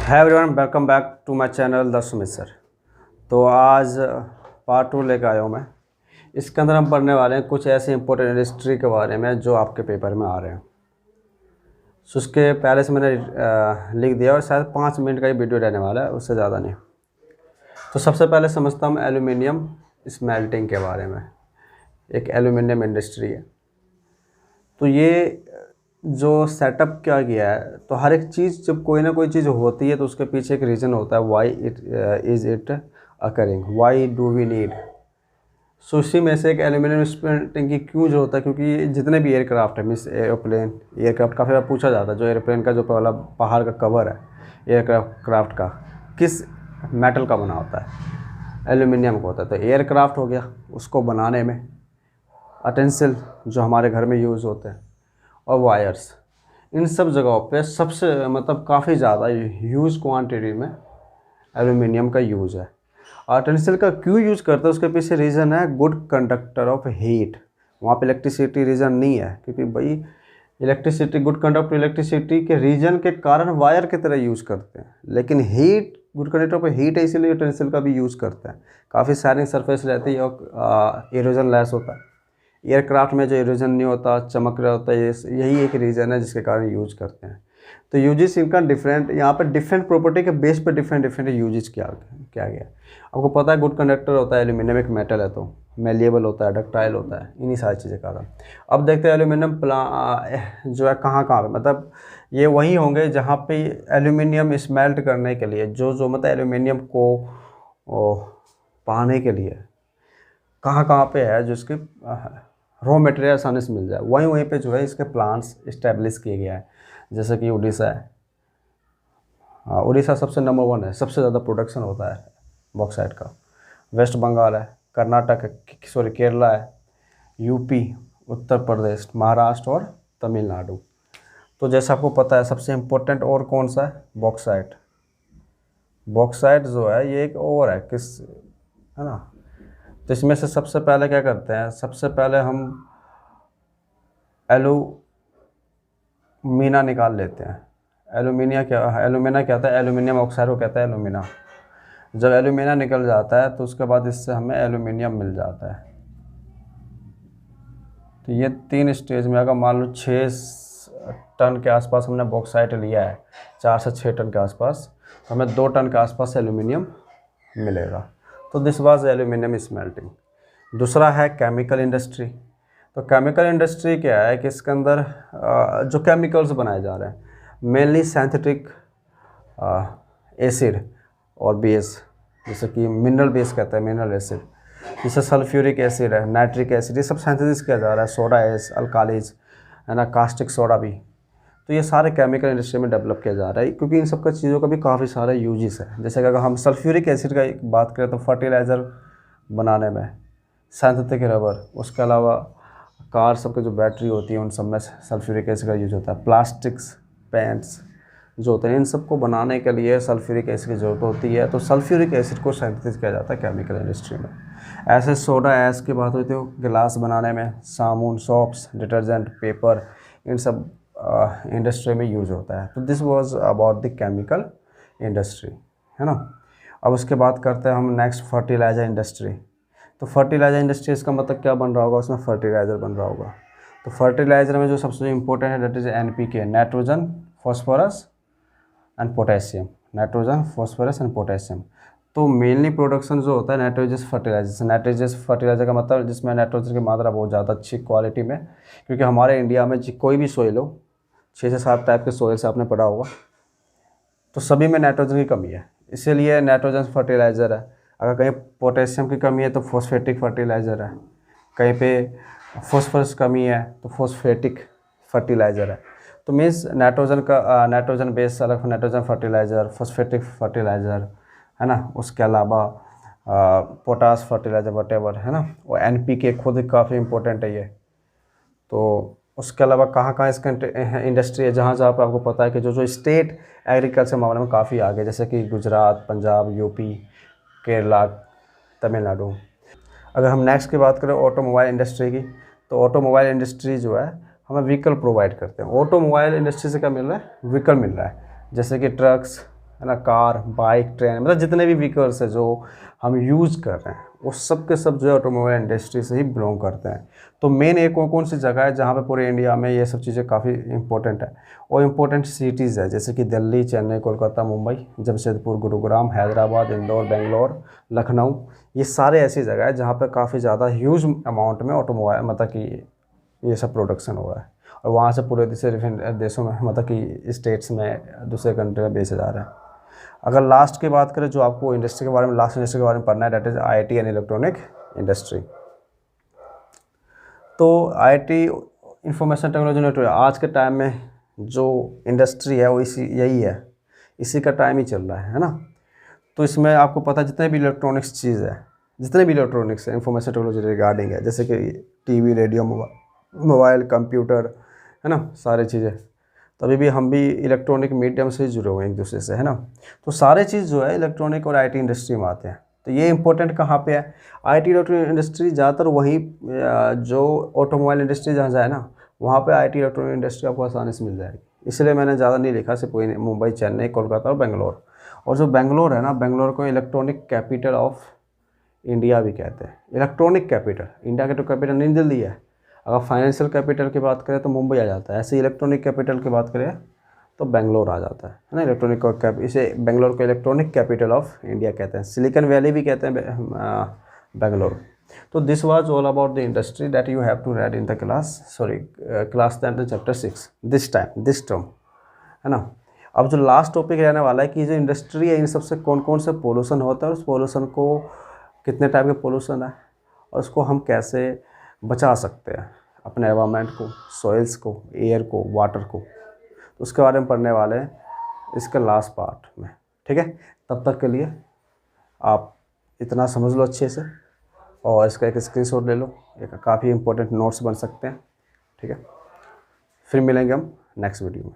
है everyone, welcome back to my channel the Sumit sir. तो आज पार्ट 2 लेकर आया हूँ मैं। इसके अंदर हम पढ़ने वाले हैं कुछ ऐसे इंपॉर्टेंट इंडस्ट्री के बारे में जो आपके पेपर में आ रहे हैं। सो उसके पहले से मैंने लिख दिया और शायद 5 मिनट का ही वीडियो रहने वाला है, उससे ज़्यादा नहीं। तो सबसे पहले समझता हूँ एल्यूमिनियम स्मेल्टिंग के बारे में। एक एल्यूमिनियम इंडस्ट्री है। तो ये जो सेटअप क्या गया है, तो हर एक चीज़ जब कोई ना कोई चीज़ होती है तो उसके पीछे एक रीज़न होता है, why it is it occurring, why do we need. So इसी में से एक एल्यूमिनियम स्मेल्टिंग की क्यों जो होता है, क्योंकि जितने भी एयरक्राफ्ट है, मीन्स एयरक्राफ्ट काफ़ी बार पूछा जाता है, जो एयरप्लेन का जो पहला बाहर का कवर है एयरक्राफ्ट का किस मेटल का बना होता है, एल्यूमिनियम का होता है। तो एयरक्राफ्ट हो गया, उसको बनाने में अटेंसिल जो हमारे घर में यूज़ होते हैं और वायर्स, इन सब जगहों पे सबसे काफ़ी ज़्यादा ह्यूज क्वांटिटी में एल्यूमिनियम का यूज़ है। आर्टेंसिल का क्यों यूज़ करते हैं, उसके पीछे रीज़न है गुड कंडक्टर ऑफ हीट। वहाँ पे इलेक्ट्रिसिटी रीज़न नहीं है, क्योंकि भाई इलेक्ट्रिसिटी, गुड कंडक्टर इलेक्ट्रिसिटी के रीजन के कारण वायर की तरह यूज़ करते हैं, लेकिन heat, good conductor of heat है, इसीलिए आर्टेंसिल का भी यूज़ करते हैं। काफ़ी शाइनिंग सरफेस रहती है और इरोजन लेस होता है। एयरक्राफ्ट में जो इरोजन नहीं होता, चमक रहा होता है, यही एक रीज़न है जिसके कारण यूज़ करते हैं। तो यूजेस इनका डिफरेंट, यहाँ पर डिफरेंट प्रॉपर्टी के बेस पर डिफरेंट यूजेस क्या गया। आपको पता है गुड कंडक्टर होता है एल्यूमिनियम, एक मेटल है तो मेलिएबल होता है, डक्टाइल होता है, इन्हीं सारी चीज़ें कारण। अब देखते हैं एल्यूमिनियम जो है कहाँ पे, ये वही होंगे जहाँ पे एल्यूमिनियम स्मेल्ट करने के लिए जो एल्यूमिनियम को पाने के लिए कहाँ पे है, जो इसके रॉ मटेरियल आसानी से मिल जाए, वहीं पे जो है इसके प्लांट्स इस्टेब्लिश किए गया है। जैसे कि उड़ीसा है, उड़ीसा सबसे नंबर 1 है, सबसे ज़्यादा प्रोडक्शन होता है बॉक्साइट का। वेस्ट बंगाल है, कर्नाटक है, केरला है, यूपी, उत्तर प्रदेश, महाराष्ट्र और तमिलनाडु। तो जैसे आपको पता है सबसे इम्पोर्टेंट और कौन सा है, बॉक्साइट। बॉक्साइट जो है ये एक और है है ना। तो इसमें से सबसे पहले क्या करते हैं, सबसे पहले हम एल्यूमिना निकाल लेते हैं। एल्यूमिना क्या कहता है, एल्यूमिनियम ऑक्साइड को कहता है एल्यूमिना। जब एल्यूमिना निकल जाता है तो उसके बाद इससे हमें एल्यूमिनियम मिल जाता है। तो ये 3 स्टेज में, अगर मान लो 6 टन के आसपास हमने बॉक्साइट लिया है, 4 से 6 टन के आसपास, तो हमें 2 टन के आसपास एल्यूमिनियम मिलेगा। तो दिस वाज एल्यूमिनियम स्मेल्टिंग। दूसरा है केमिकल इंडस्ट्री। तो केमिकल इंडस्ट्री क्या है कि इसके अंदर जो केमिकल्स बनाए जा रहे हैं, मेनली सिंथेटिक एसिड और बेस, जैसे कि मिनरल बेस कहते हैं, मिनरल एसिड, जैसे सल्फ्यूरिक एसिड है, नाइट्रिक एसिड, ये सब सिंथेसिस किया जा रहा है। सोडा एस, अल्कालीज है ना, कास्टिक सोडा भी। तो ये सारे केमिकल इंडस्ट्री में डेवलप किया जा रहा है, क्योंकि इन सब का चीज़ों का भी काफ़ी सारा यूजेस है। जैसे कि अगर हम सल्फ्यूरिक एसिड का एक बात करें तो फर्टिलाइज़र बनाने में, सिंथेटिक रबर, उसके अलावा कार सब के जो बैटरी होती है उन सब में सल्फ्यूरिक एसिड का यूज़ होता है। प्लास्टिक्स, पेंट्स जो होते हैं, इन सब को बनाने के लिए सल्फ्यूरिक एसिड की ज़रूरत होती है। तो सल्फ्यूरिक एसिड को सिंथेसिस किया जाता है केमिकल इंडस्ट्री में। ऐसे सोडा ऐश की बात होती है गिलास बनाने में, साबुन, सोप्स, डिटर्जेंट, पेपर, इन सब इंडस्ट्री में यूज़ होता है। तो this was about the chemical industry, है ना। अब उसके बाद करते हैं हम नेक्स्ट फर्टिलाइज़र इंडस्ट्री। तो फर्टिलाइज़र इंडस्ट्री, इसका मतलब क्या बन रहा होगा, उसमें फर्टिलाइज़र बन रहा होगा। तो फर्टिलाइज़र में जो सबसे इम्पोर्टेंट है that is NPK, nitrogen, phosphorus and potassium. Nitrogen, phosphorus and potassium. तो मेनली प्रोडक्शन जो होता है नाइट्रोजस फर्टिलाइजर। नाइट्रोजस फर्टिलाइजर का मतलब जिसमें नाइट्रोजन की मात्रा बहुत ज़्यादा अच्छी क्वालिटी में, क्योंकि हमारे इंडिया में कोई भी सोइल हो, 6 से 7 टाइप के सोइल से आपने पढ़ा होगा, तो सभी में नाइट्रोजन की कमी है, इसीलिए नाइट्रोजन फर्टिलाइज़र है। अगर कहीं पोटेशियम की कमी है तो फॉस्फेटिक फर्टिलाइज़र है, कहीं पे फॉस्फोरस कमी है तो फॉस्फेटिक फर्टिलाइज़र है। तो मीन्स नाइट्रोजन बेस अलग नाइट्रोजन फर्टिलाइज़र, फॉस्फेटिक फर्टिलाइज़र, है ना। उसके अलावा पोटास फर्टिलाइज़र वटेवर, है ना। और NPK खुद काफ़ी इंपॉर्टेंट है ये। तो उसके अलावा कहाँ इसका इंडस्ट्री है, जहाँ पर आपको पता है कि जो स्टेट एग्रीकल्चर मामले में काफ़ी आगे, जैसे कि गुजरात, पंजाब, यूपी, केरला, तमिलनाडु। अगर हम नेक्स्ट की बात करें ऑटोमोबाइल इंडस्ट्री की, तो ऑटोमोबाइल इंडस्ट्री जो है हमें व्हीकल प्रोवाइड करते हैं। ऑटोमोबाइल इंडस्ट्री से क्या मिल रहा है, व्हीकल मिल रहा है, जैसे कि ट्रक्स, है ना, कार, बाइक, ट्रेन, मतलब जितने भी व्हीकल्स है जो हम यूज़ कर रहे हैं वो सब के सब जो है ऑटोमोबाइल इंडस्ट्री से ही बिलोंग करते हैं। तो मेन एक कौन कौन सी जगह है जहाँ पे पूरे इंडिया में ये सब चीज़ें काफ़ी इंपॉर्टेंट है, और इम्पोर्टेंट सिटीज़ है जैसे कि दिल्ली, चेन्नई, कोलकाता, मुंबई, जमशेदपुर, गुरुग्राम, हैदराबाद, इंदौर, बेंगलोर, लखनऊ। ये सारे ऐसी जगह है जहाँ पर काफ़ी ज़्यादा ह्यूज अमाउंट में ऑटोमोबाइल मतलब कि ये सब प्रोडक्शन हो रहा है, और वहाँ से पूरे देशों में मतलब कि स्टेट्स में दूसरे कंट्री में बेचा जा रहा है। अगर लास्ट की बात करें जो आपको इंडस्ट्री के बारे में, लास्ट इंडस्ट्री के बारे में पढ़ना है, that is IT and electronic industry. तो आईटी इंफॉर्मेशन टेक्नोलॉजी नेटवर्क आज के टाइम में जो इंडस्ट्री है वो यही है, इसी का टाइम ही चल रहा है ना। तो इसमें आपको पता है जितने भी इलेक्ट्रॉनिक्स चीज़ है, जितने भी इलेक्ट्रॉनिक्स है इंफॉर्मेशन टेक्नोलॉजी रिगार्डिंग है, जैसे कि टीवी, रेडियो, मोबाइल, कंप्यूटर, है ना, सारी चीज़ें। तो अभी भी हम भी इलेक्ट्रॉनिक मीडियम से जुड़े हुए हैं एक दूसरे से, है ना। तो सारे चीज़ जो है इलेक्ट्रॉनिक और आईटी इंडस्ट्री में आते हैं। तो ये इंपॉर्टेंट कहाँ पे है, आईटी इलेक्ट्रॉनिक इंडस्ट्री ज़्यादातर वहीं जो ऑटोमोबाइल इंडस्ट्री जहाँ जाए ना, वहाँ पे आईटी इलेक्ट्रॉनिक इंडस्ट्री आपको आसानी से मिल जाएगी। इसलिए मैंने ज़्यादा नहीं लिखा, सिर्फ वही मुंबई, चेन्नई, कोलकाता और बेंगलोर। और जो बेंगलोर है ना, बेंगलोर को इलेक्ट्रॉनिक कैपिटल ऑफ इंडिया भी कहते हैं। इलेक्ट्रॉनिक कैपिटल, इंडिया के तो कैपिटल नहीं दिल्ली है। अगर फाइनेंशियल कैपिटल की बात करें तो मुंबई आ जाता है, ऐसे इलेक्ट्रॉनिक कैपिटल की बात करें तो बेंगलोर आ जाता है ना। इलेक्ट्रॉनिक इसे बेंगलोर को इलेक्ट्रॉनिक कैपिटल ऑफ इंडिया कहते हैं, सिलिकॉन वैली भी कहते हैं बेंगलोर। तो this was all about the industry that you have to read in the class 10 chapter 6 this term, है ना। अब जो लास्ट टॉपिक रहने वाला है कि जो इंडस्ट्री है इन सबसे कौन कौन से पोल्यूशन होता है, और उस पोल्यूशन को कितने टाइप के पोल्यूशन है, और उसको हम कैसे बचा सकते हैं, अपने एनवायरनमेंट को, सॉइल्स को, एयर को, वाटर को। तो उसके बारे में पढ़ने वाले हैं इसके लास्ट पार्ट में, ठीक है। तब तक के लिए आप इतना समझ लो अच्छे से, और इसका एक स्क्रीनशॉट ले लो, एक काफ़ी इंपॉर्टेंट नोट्स बन सकते हैं, ठीक है। फिर मिलेंगे हम नेक्स्ट वीडियो में।